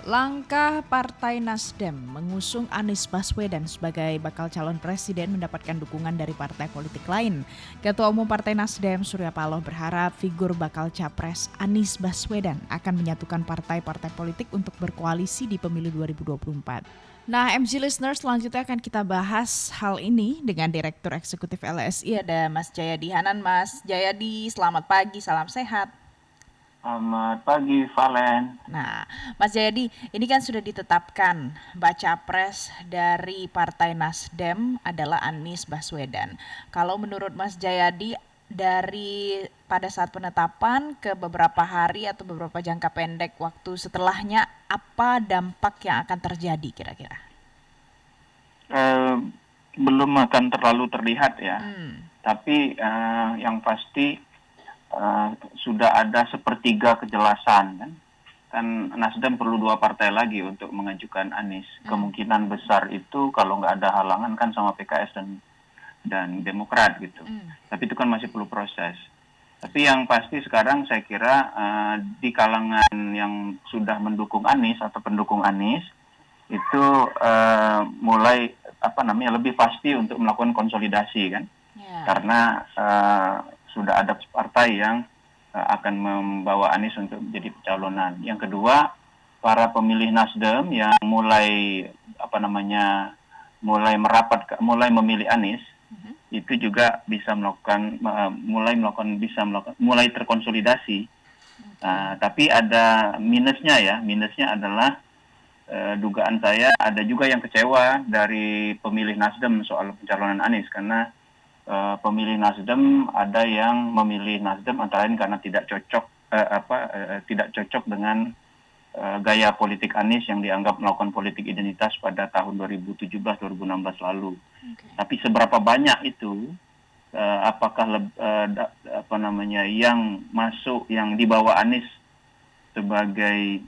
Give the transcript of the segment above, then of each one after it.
Langkah Partai Nasdem mengusung Anies Baswedan sebagai bakal calon presiden mendapatkan dukungan dari partai politik lain. Ketua Umum Partai Nasdem, Surya Paloh, berharap figur bakal capres Anies Baswedan akan menyatukan partai-partai politik untuk berkoalisi di pemilu 2024. Nah, MG Listeners, selanjutnya akan kita bahas hal ini dengan Direktur Eksekutif LSI, ada Mas Jayadi Hanan. Mas Jayadi, selamat pagi, salam sehat. Selamat pagi, Valen. Nah, Mas Jayadi, ini kan sudah ditetapkan baca pres dari Partai Nasdem adalah Anies Baswedan. Kalau menurut Mas Jayadi, dari pada saat penetapan ke beberapa hari atau beberapa jangka pendek waktu setelahnya, apa dampak yang akan terjadi kira-kira? Belum akan terlalu terlihat ya, tapi yang pasti sudah ada sepertiga kejelasan kan Nasdem perlu 2 partai lagi untuk mengajukan Anies. Kemungkinan besar itu kalau nggak ada halangan kan sama PKS dan Demokrat gitu. Tapi itu kan masih perlu proses. Tapi yang pasti sekarang saya kira di kalangan yang sudah mendukung Anies atau pendukung Anies itu mulai lebih pasti untuk melakukan konsolidasi kan. Karena sudah ada partai yang akan membawa Anies untuk menjadi pencalonan. Yang kedua, para pemilih Nasdem yang mulai mulai memilih Anies, itu juga bisa mulai terkonsolidasi. Tapi ada minusnya ya. Minusnya adalah dugaan saya ada juga yang kecewa dari pemilih Nasdem soal pencalonan Anies, karena pemilih Nasdem ada yang memilih Nasdem antara lain karena tidak cocok dengan gaya politik Anies yang dianggap melakukan politik identitas pada tahun 2017-2016 lalu. Tapi seberapa banyak itu, yang masuk yang dibawa Anies sebagai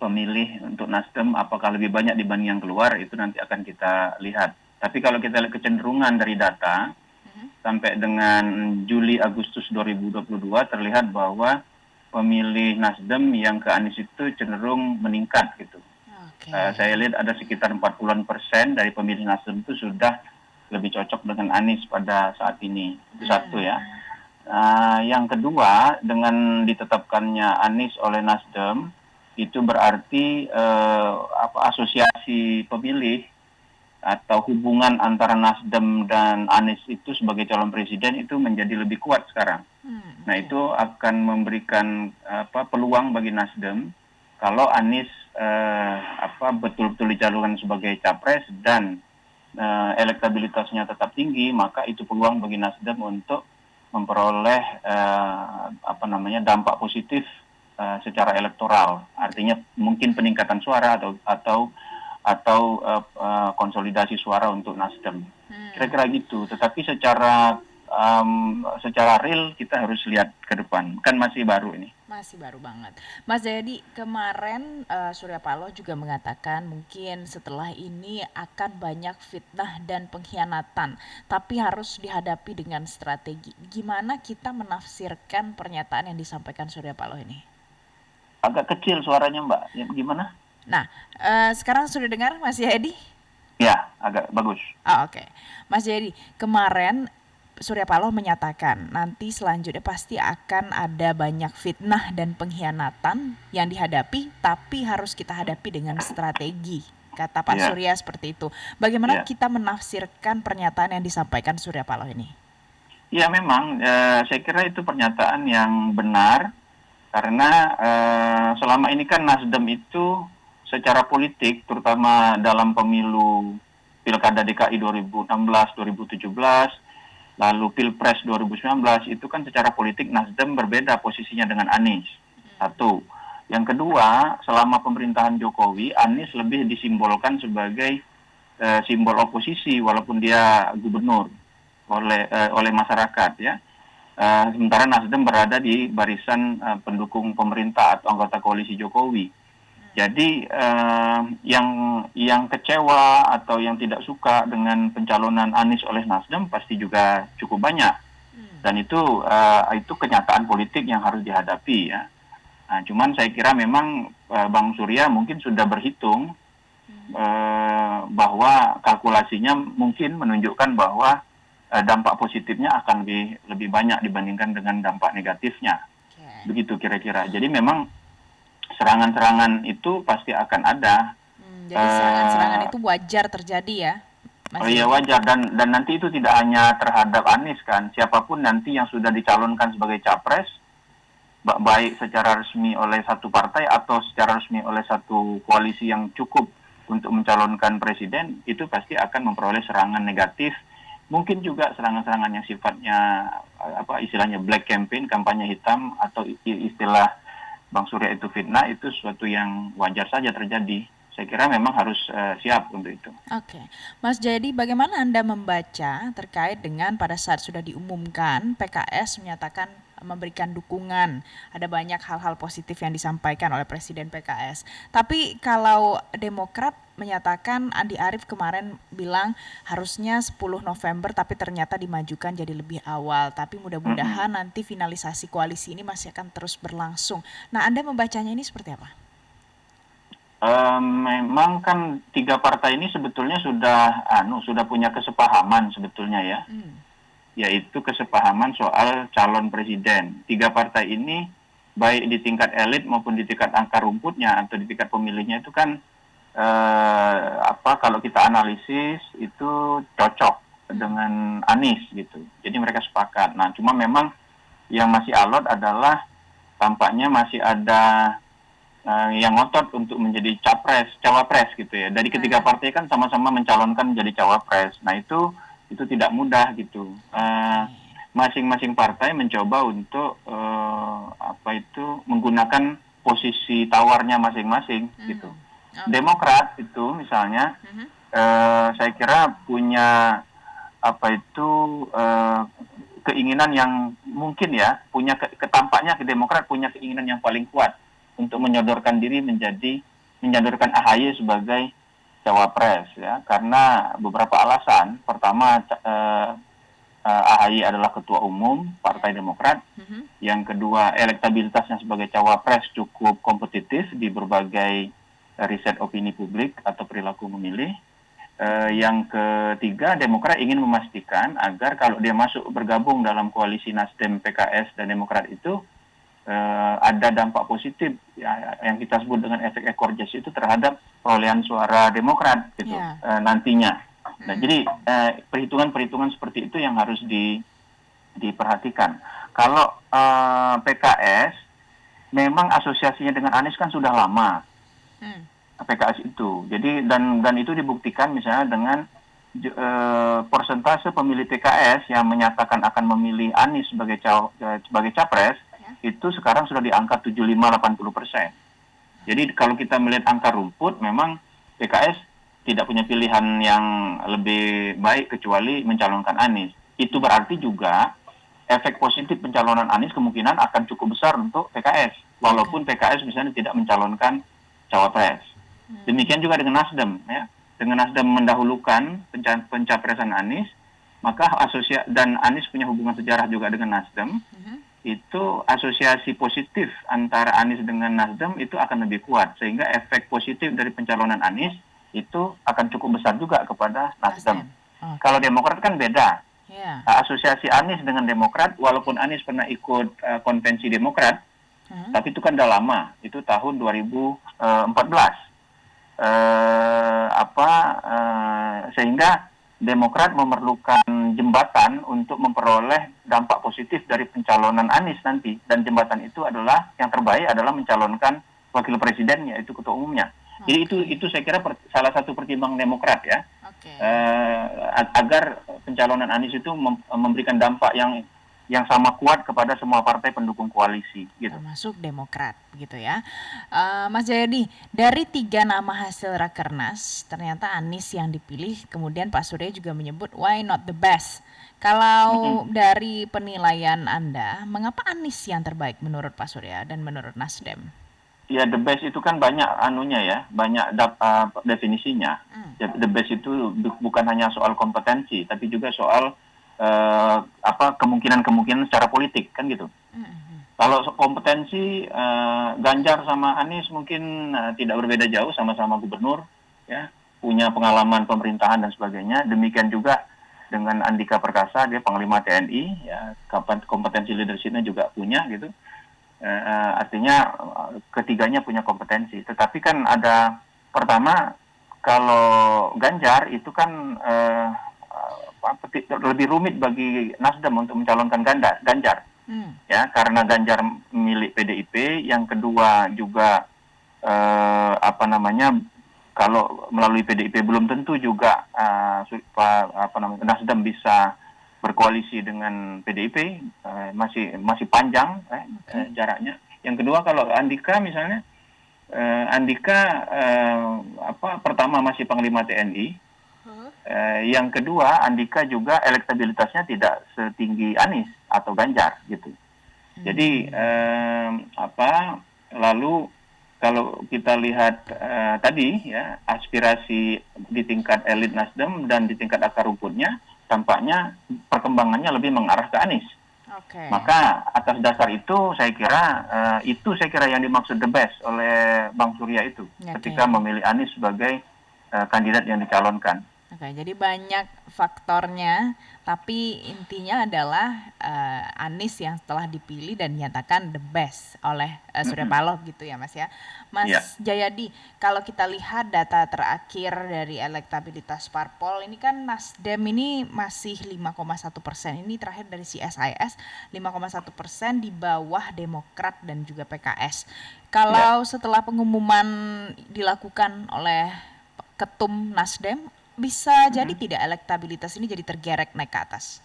pemilih untuk Nasdem, apakah lebih banyak dibanding yang keluar, itu nanti akan kita lihat. Tapi kalau kita lihat kecenderungan dari data, sampai dengan Juli-Agustus 2022 terlihat bahwa pemilih Nasdem yang ke Anies itu cenderung meningkat gitu. Saya lihat ada sekitar 40% dari pemilih Nasdem itu sudah lebih cocok dengan Anies pada saat ini. Itu satu ya. Yang kedua, dengan ditetapkannya Anies oleh Nasdem, itu berarti asosiasi pemilih atau hubungan antara Nasdem dan Anies itu sebagai calon presiden itu menjadi lebih kuat sekarang. Nah, itu akan memberikan peluang bagi Nasdem kalau Anies betul-betul dicalonkan sebagai capres dan elektabilitasnya tetap tinggi, maka itu peluang bagi Nasdem untuk memperoleh dampak positif secara elektoral. Artinya mungkin peningkatan suara atau konsolidasi suara untuk Nasdem. Kira-kira gitu. Tetapi secara real kita harus lihat ke depan. Kan masih baru ini. Masih baru banget. Mas Jayadi, kemarin Surya Paloh juga mengatakan mungkin setelah ini akan banyak fitnah dan pengkhianatan, tapi harus dihadapi dengan strategi. Gimana kita menafsirkan pernyataan yang disampaikan Surya Paloh ini? Agak kecil suaranya, Mbak. Ya, gimana? Nah, sekarang sudah dengar Mas Jayadi? Ya, agak bagus. Oke. Mas Jayadi, kemarin Surya Paloh menyatakan nanti selanjutnya pasti akan ada banyak fitnah dan pengkhianatan yang dihadapi, tapi harus kita hadapi dengan strategi. Kata Pak Surya seperti itu. Bagaimana kita menafsirkan pernyataan yang disampaikan Surya Paloh ini? Ya, memang saya kira itu pernyataan yang benar, karena selama ini kan Nasdem itu secara politik, terutama dalam pemilu Pilkada DKI 2016, 2017, lalu Pilpres 2019, itu kan secara politik Nasdem berbeda posisinya dengan Anies. Satu. Yang kedua, selama pemerintahan Jokowi, Anies lebih disimbolkan sebagai simbol oposisi walaupun dia gubernur oleh masyarakat ya. Sementara Nasdem berada di barisan pendukung pemerintah atau anggota koalisi Jokowi. Jadi yang kecewa atau yang tidak suka dengan pencalonan Anies oleh Nasdem pasti juga cukup banyak, dan itu kenyataan politik yang harus dihadapi ya. Nah, cuman saya kira memang Bang Surya mungkin sudah berhitung bahwa kalkulasinya mungkin menunjukkan bahwa dampak positifnya akan lebih banyak dibandingkan dengan dampak negatifnya. Oke. Begitu kira-kira. Jadi memang serangan-serangan itu pasti akan ada. Jadi serangan-serangan itu wajar terjadi ya, Mas Oh iya Jayadi? wajar, dan nanti itu tidak hanya terhadap Anies kan, siapapun nanti yang sudah dicalonkan sebagai capres, baik secara resmi oleh satu partai atau secara resmi oleh satu koalisi yang cukup untuk mencalonkan presiden, itu pasti akan memperoleh serangan negatif. Mungkin juga serangan-serangan yang sifatnya istilahnya black campaign, kampanye hitam, atau istilah Bang Surya itu fitnah, itu sesuatu yang wajar saja terjadi. Saya kira memang harus siap untuk itu. Oke, Mas Jayadi, bagaimana Anda membaca terkait dengan pada saat sudah diumumkan PKS menyatakan memberikan dukungan, ada banyak hal-hal positif yang disampaikan oleh Presiden PKS. Tapi kalau Demokrat menyatakan, Andi Arief kemarin bilang harusnya 10 November tapi ternyata dimajukan jadi lebih awal. Tapi mudah-mudahan nanti finalisasi koalisi ini masih akan terus berlangsung. Nah, Anda membacanya ini seperti apa? Memang kan tiga partai ini sebetulnya sudah punya kesepahaman sebetulnya ya, yaitu kesepahaman soal calon presiden. Tiga partai ini baik di tingkat elit maupun di tingkat akar rumputnya atau di tingkat pemilihnya itu kan kalau kita analisis itu cocok dengan Anies gitu. Jadi mereka sepakat. Nah, cuma memang yang masih alot adalah tampaknya masih ada yang ngotot untuk menjadi cawapres gitu ya. Dari ketiga partai kan sama-sama mencalonkan menjadi cawapres. Nah itu tidak mudah gitu. Masing-masing partai mencoba untuk menggunakan posisi tawarnya masing-masing gitu. Demokrat itu misalnya, saya kira punya keinginan yang mungkin ya, tampaknya Demokrat punya keinginan yang paling kuat untuk menyodorkan diri menyodorkan AHY sebagai cawapres ya, karena beberapa alasan. Pertama, AHY adalah ketua umum Partai Demokrat. Yang kedua, elektabilitasnya sebagai cawapres cukup kompetitif di berbagai riset opini publik atau perilaku memilih. Yang ketiga, Demokrat ingin memastikan agar kalau dia masuk bergabung dalam koalisi Nasdem, PKS, dan Demokrat itu ada dampak positif ya, yang kita sebut dengan efek ekor jas itu terhadap perolehan suara Demokrat gitu nantinya. Nah, jadi perhitungan-perhitungan seperti itu yang harus diperhatikan. Kalau PKS memang asosiasinya dengan Anies kan sudah lama. PKS itu. Jadi dan itu dibuktikan misalnya dengan persentase pemilih PKS yang menyatakan akan memilih Anies sebagai capres itu sekarang sudah di angka 75-80%. Jadi kalau kita melihat angka rumput, memang PKS tidak punya pilihan yang lebih baik kecuali mencalonkan Anies. Itu berarti juga efek positif pencalonan Anies kemungkinan akan cukup besar untuk PKS, walaupun PKS misalnya tidak mencalonkan cawapres. Demikian juga dengan Nasdem, ya. Dengan Nasdem mendahulukan pencapresan Anies, maka dan Anies punya hubungan sejarah juga dengan Nasdem. Itu asosiasi positif antara Anies dengan Nasdem itu akan lebih kuat, sehingga efek positif dari pencalonan Anies itu akan cukup besar juga kepada Nasdem. Kalau Demokrat kan beda. Asosiasi Anies dengan Demokrat, walaupun Anies pernah ikut konvensi Demokrat, tapi itu kan udah lama, itu tahun 2014. Sehingga Demokrat memerlukan jembatan untuk memperoleh dampak positif dari pencalonan Anies nanti, dan jembatan itu adalah yang terbaik adalah mencalonkan wakil presiden, yaitu ketua umumnya. Jadi itu saya kira salah satu pertimbangan Demokrat ya, agar pencalonan Anies itu memberikan dampak yang sama kuat kepada semua partai pendukung koalisi gitu. Termasuk Demokrat gitu ya. Mas Jayadi, dari 3 nama hasil Rakernas ternyata Anies yang dipilih, kemudian Pak Surya juga menyebut why not the best. Kalau dari penilaian Anda, mengapa Anies yang terbaik menurut Pak Surya dan menurut Nasdem? Ya, the best itu kan banyak banyak definisinya. The best itu bukan hanya soal kompetensi, tapi juga soal kemungkinan-kemungkinan secara politik kan gitu. Kalau kompetensi Ganjar sama Anies mungkin tidak berbeda jauh, sama-sama gubernur, ya, punya pengalaman pemerintahan dan sebagainya. Demikian juga dengan Andika Perkasa, dia Panglima TNI, ya, kompetensi leadershipnya juga punya gitu. Artinya ketiganya punya kompetensi. Tetapi kan ada pertama, kalau Ganjar itu kan lebih rumit bagi Nasdem untuk mencalonkan Ganjar. Ya, karena Ganjar milik PDIP. Yang kedua juga kalau melalui PDIP belum tentu juga Nasdem bisa berkoalisi dengan PDIP, masih panjang jaraknya. Yang kedua, kalau Andika misalnya, Andika pertama masih Panglima TNI. Yang kedua, Andika juga elektabilitasnya tidak setinggi Anies atau Ganjar gitu. Jadi lalu kalau kita lihat tadi ya, aspirasi di tingkat elit Nasdem dan di tingkat akar rumputnya, tampaknya perkembangannya lebih mengarah ke Anies. Okay. Maka atas dasar itu saya kira yang dimaksud the best oleh Bang Surya itu, ketika memilih Anies sebagai kandidat yang dicalonkan. Oke, jadi banyak faktornya, tapi intinya adalah Anies yang setelah dipilih dan dinyatakan the best oleh Surya Paloh gitu ya Mas ya. Mas Jayadi, kalau kita lihat data terakhir dari elektabilitas parpol ini kan Nasdem ini masih 5,1%. Ini terakhir dari CSIS 5,1% di bawah Demokrat dan juga PKS. Kalau setelah pengumuman dilakukan oleh Ketum Nasdem, bisa jadi tidak elektabilitas ini jadi tergerek naik ke atas?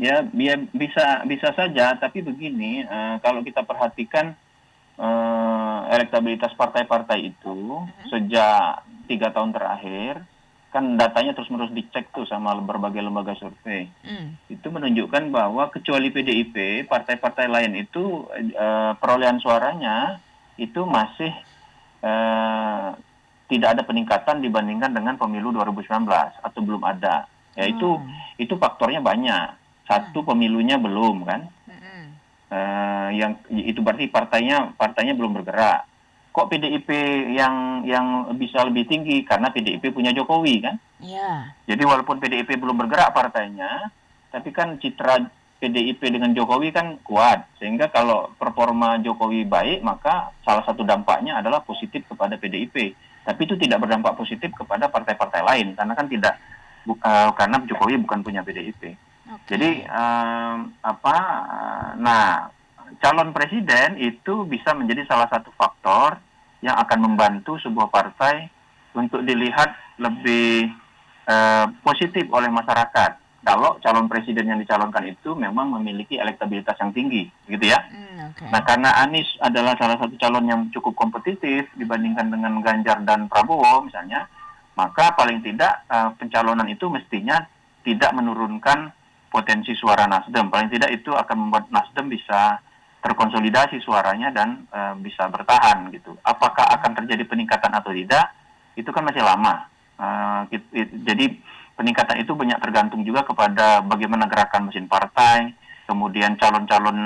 Ya bisa saja, tapi begini, kalau kita perhatikan elektabilitas partai-partai itu sejak 3 tahun terakhir, kan datanya terus-menerus dicek tuh sama berbagai lembaga survei. Itu menunjukkan bahwa kecuali PDIP, partai-partai lain itu perolehan suaranya itu masih tidak ada peningkatan dibandingkan dengan pemilu 2019 atau belum ada. Ya itu faktornya banyak. Satu, pemilunya belum kan. Yang itu berarti partainya belum bergerak. Kok PDIP yang bisa lebih tinggi? Karena PDIP punya Jokowi kan. Jadi walaupun PDIP belum bergerak partainya, tapi kan citra PDIP dengan Jokowi kan kuat. Sehingga kalau performa Jokowi baik, maka salah satu dampaknya adalah positif kepada PDIP. Tapi itu tidak berdampak positif kepada partai-partai lain, karena kan karena Jokowi bukan punya PDIP. Jadi calon presiden itu bisa menjadi salah satu faktor yang akan membantu sebuah partai untuk dilihat lebih positif oleh masyarakat. Kalau calon presiden yang dicalonkan itu memang memiliki elektabilitas yang tinggi, gitu ya. Nah, karena Anies adalah salah satu calon yang cukup kompetitif dibandingkan dengan Ganjar dan Prabowo misalnya, maka paling tidak pencalonan itu mestinya tidak menurunkan potensi suara Nasdem. Paling tidak itu akan membuat Nasdem bisa terkonsolidasi suaranya dan bisa bertahan gitu. Apakah akan terjadi peningkatan atau tidak, itu kan masih lama. Jadi peningkatan itu banyak tergantung juga kepada bagaimana gerakan mesin partai, kemudian calon-calon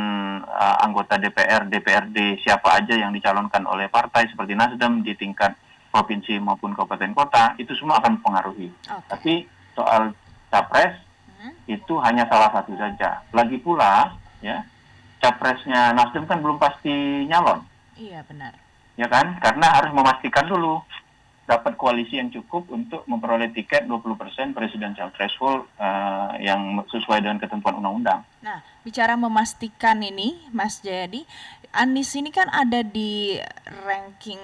anggota DPR, DPRD siapa aja yang dicalonkan oleh partai seperti Nasdem di tingkat provinsi maupun kabupaten kota, itu semua akan mempengaruhi. Tapi soal capres itu hanya salah satu saja. Lagi pula, ya, capresnya Nasdem kan belum pasti nyalon. Iya, benar. Ya kan? Karena harus memastikan dulu dapat koalisi yang cukup untuk memperoleh tiket 20% presidential threshold yang sesuai dengan ketentuan undang-undang. Nah, bicara memastikan ini, Mas Jayadi, Anies ini kan ada di ranking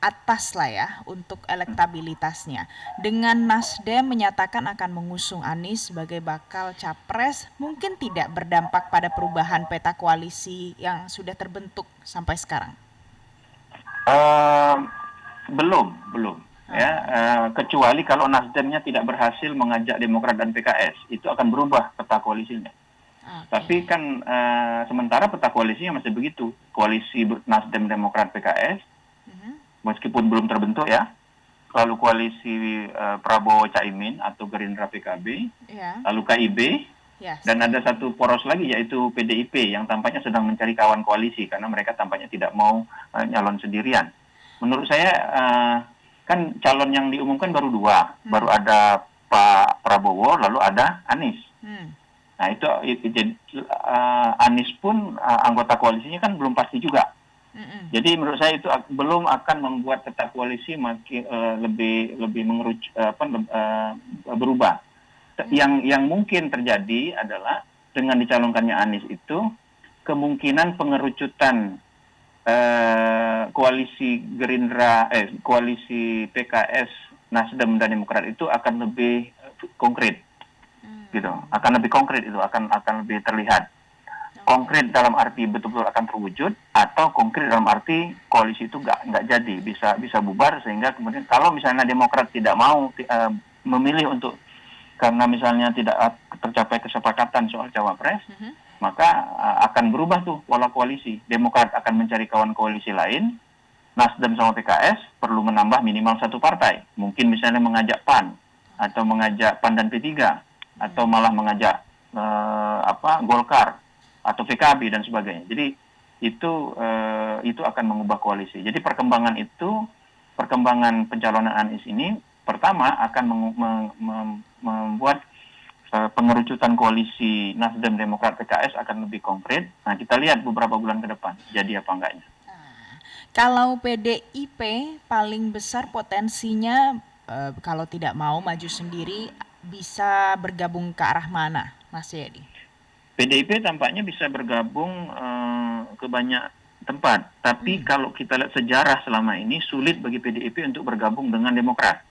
atas lah ya untuk elektabilitasnya. Dengan Nasdem menyatakan akan mengusung Anies sebagai bakal capres, mungkin tidak berdampak pada perubahan peta koalisi yang sudah terbentuk sampai sekarang? Belum. Ya, kecuali kalau Nasdemnya tidak berhasil mengajak Demokrat dan PKS, itu akan berubah peta koalisinya. Tapi kan sementara peta koalisinya masih begitu, koalisi Nasdem, Demokrat, PKS, meskipun belum terbentuk ya, lalu koalisi Prabowo Caimin atau Gerindra PKB, lalu KIB, Ya, Dan ada setuju. satu poros lagi yaitu PDIP yang tampaknya sedang mencari kawan koalisi karena mereka tampaknya tidak mau nyalon sendirian. Menurut saya kan calon yang diumumkan baru dua, baru ada Pak Prabowo lalu ada Anies. Hmm. Nah itu jadi Anies pun anggota koalisinya kan belum pasti juga. Mm-mm. Jadi menurut saya itu belum akan membuat peta koalisi makin lebih berubah. Yang mungkin terjadi adalah dengan dicalonkannya Anies itu kemungkinan pengerucutan koalisi koalisi PKS, Nasdem dan Demokrat itu akan lebih konkret, gitu. Akan lebih konkret itu akan lebih terlihat. Konkret dalam arti betul-betul akan terwujud atau konkret dalam arti koalisi itu nggak jadi bisa bubar sehingga kemudian kalau misalnya Demokrat tidak mau memilih untuk karena misalnya tidak tercapai kesepakatan soal cawapres, maka akan berubah tuh pola koalisi. Demokrat akan mencari kawan koalisi lain, Nasdem sama PKS perlu menambah minimal satu partai. Mungkin misalnya mengajak PAN atau mengajak PAN dan P3 atau malah mengajak Golkar atau PKB dan sebagainya. Jadi itu akan mengubah koalisi. Jadi perkembangan pencalonan Anies ini pertama akan membuat pengerucutan koalisi Nasdem, Demokrat, PKS akan lebih konkret. Nah, kita lihat beberapa bulan ke depan jadi apa enggaknya. Kalau PDIP paling besar potensinya kalau tidak mau maju sendiri bisa bergabung ke arah mana, Mas Yedi? PDIP tampaknya bisa bergabung ke banyak tempat. Tapi kalau kita lihat sejarah selama ini sulit bagi PDIP untuk bergabung dengan Demokrat.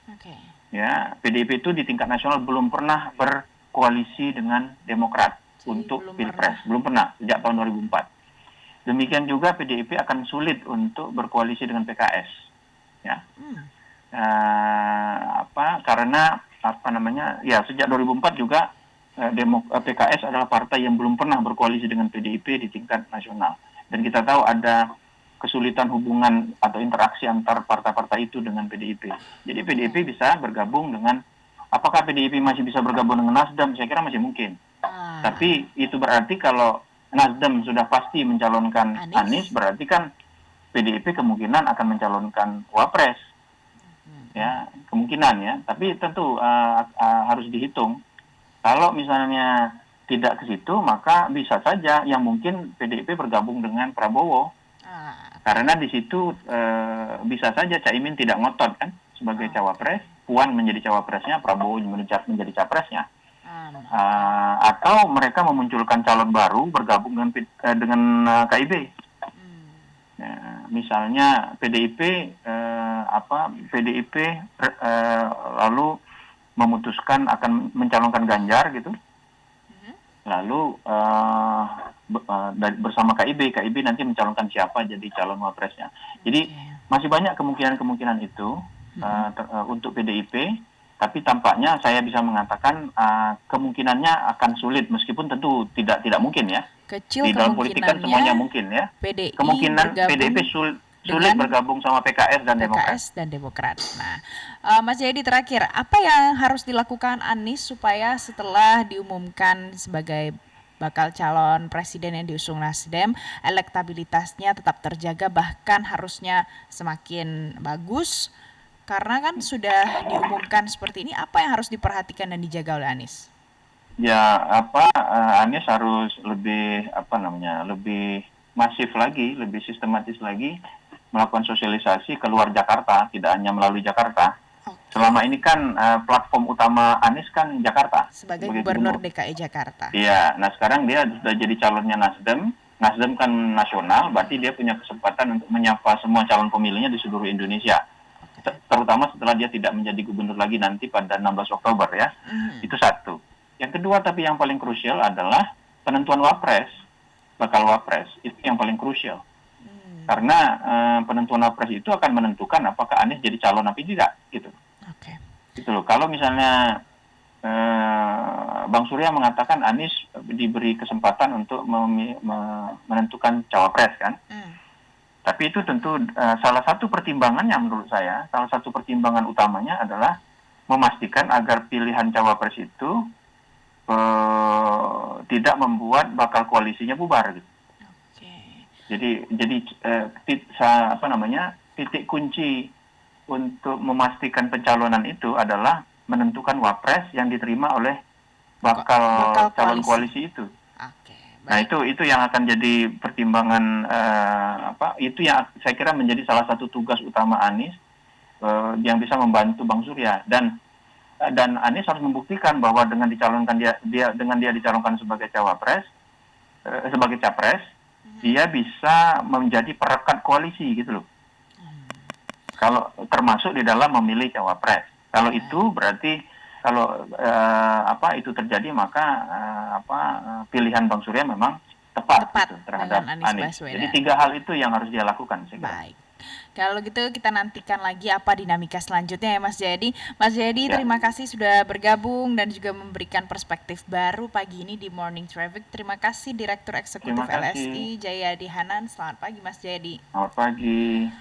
Okay. Ya, PDIP itu di tingkat nasional belum pernah berkoalisi dengan Demokrat untuk Pilpres. Belum pernah sejak tahun 2004. Demikian juga PDIP akan sulit untuk berkoalisi dengan PKS. Ya. Karena sejak 2004 juga PKS adalah partai yang belum pernah berkoalisi dengan PDIP di tingkat nasional. Dan kita tahu ada kesulitan hubungan atau interaksi antar partai-partai itu dengan PDIP. Jadi PDIP bisa bergabung dengan, apakah PDIP masih bisa bergabung dengan Nasdem? Saya kira masih mungkin. Tapi itu berarti kalau Nasdem sudah pasti mencalonkan Anies, berarti kan PDIP kemungkinan akan mencalonkan Wapres. Ya, kemungkinan ya. Tapi tentu harus dihitung. Kalau misalnya tidak ke situ, maka bisa saja yang mungkin PDIP bergabung dengan Prabowo. Karena di situ bisa saja Caimin tidak ngotot kan sebagai cawapres, Puan menjadi cawapresnya, Prabowo menjadi capresnya. Atau mereka memunculkan calon baru bergabung dengan KIB. Misalnya PDIP lalu memutuskan akan mencalonkan Ganjar gitu, lalu bersama KIB nanti mencalonkan siapa jadi calon wapresnya. Jadi masih banyak kemungkinan itu untuk PDIP, tapi tampaknya saya bisa mengatakan kemungkinannya akan sulit meskipun tentu tidak mungkin ya. Kecil di dalam politik kan semuanya mungkin ya. Kemungkinan PDIP sulit bergabung sama PKS dan Demokrat. Nah, Mas Jayadi terakhir, apa yang harus dilakukan Anies supaya setelah diumumkan sebagai bakal calon presiden yang diusung Nasdem, elektabilitasnya tetap terjaga bahkan harusnya semakin bagus? Karena kan sudah diumumkan seperti ini, apa yang harus diperhatikan dan dijaga oleh Anies? Ya, Anies harus lebih masif lagi, lebih sistematis lagi melakukan sosialisasi keluar Jakarta, tidak hanya melalui Jakarta. Selama ini kan platform utama Anies kan Jakarta. Sebagai gubernur DKI Jakarta. Iya, nah sekarang dia sudah jadi calonnya Nasdem. Nasdem kan nasional, berarti dia punya kesempatan untuk menyapa semua calon pemilihnya di seluruh Indonesia. Terutama setelah dia tidak menjadi gubernur lagi nanti pada 16 Oktober ya. Itu satu. Yang kedua tapi yang paling krusial adalah penentuan bakal wapres, itu yang paling krusial. Karena penentuan wapres itu akan menentukan apakah Anies jadi calon apa tidak, gitu. Gitu loh. Kalau misalnya Bang Surya mengatakan Anies diberi kesempatan untuk menentukan cawapres kan. Tapi itu tentu salah satu pertimbangannya menurut saya, salah satu pertimbangan utamanya adalah memastikan agar pilihan cawapres itu tidak membuat bakal koalisinya bubar gitu. Oke. Jadi titik kunci untuk memastikan pencalonan itu adalah menentukan wapres yang diterima oleh bakal calon koalisi itu. Oke, Nah baik. itu yang akan jadi pertimbangan itu yang saya kira menjadi salah satu tugas utama Anies yang bisa membantu Bang Surya dan Anies harus membuktikan bahwa dengan dia dicalonkan sebagai cawapres sebagai capres dia bisa menjadi perekat koalisi gitu loh. Kalau termasuk di dalam memilih cawapres. Kalau itu berarti kalau itu terjadi maka pilihan Bang Surya memang tepat gitu, terhadap Anies. Jadi 3 hal itu yang harus dia lakukan saya kira. Baik. Kalau gitu kita nantikan lagi apa dinamika selanjutnya ya Mas Jayadi. Mas Jayadi, terima kasih sudah bergabung dan juga memberikan perspektif baru pagi ini di Morning Traffic. Terima kasih Direktur Eksekutif LSI Jayadi Hanan. Selamat pagi Mas Jayadi. Selamat pagi.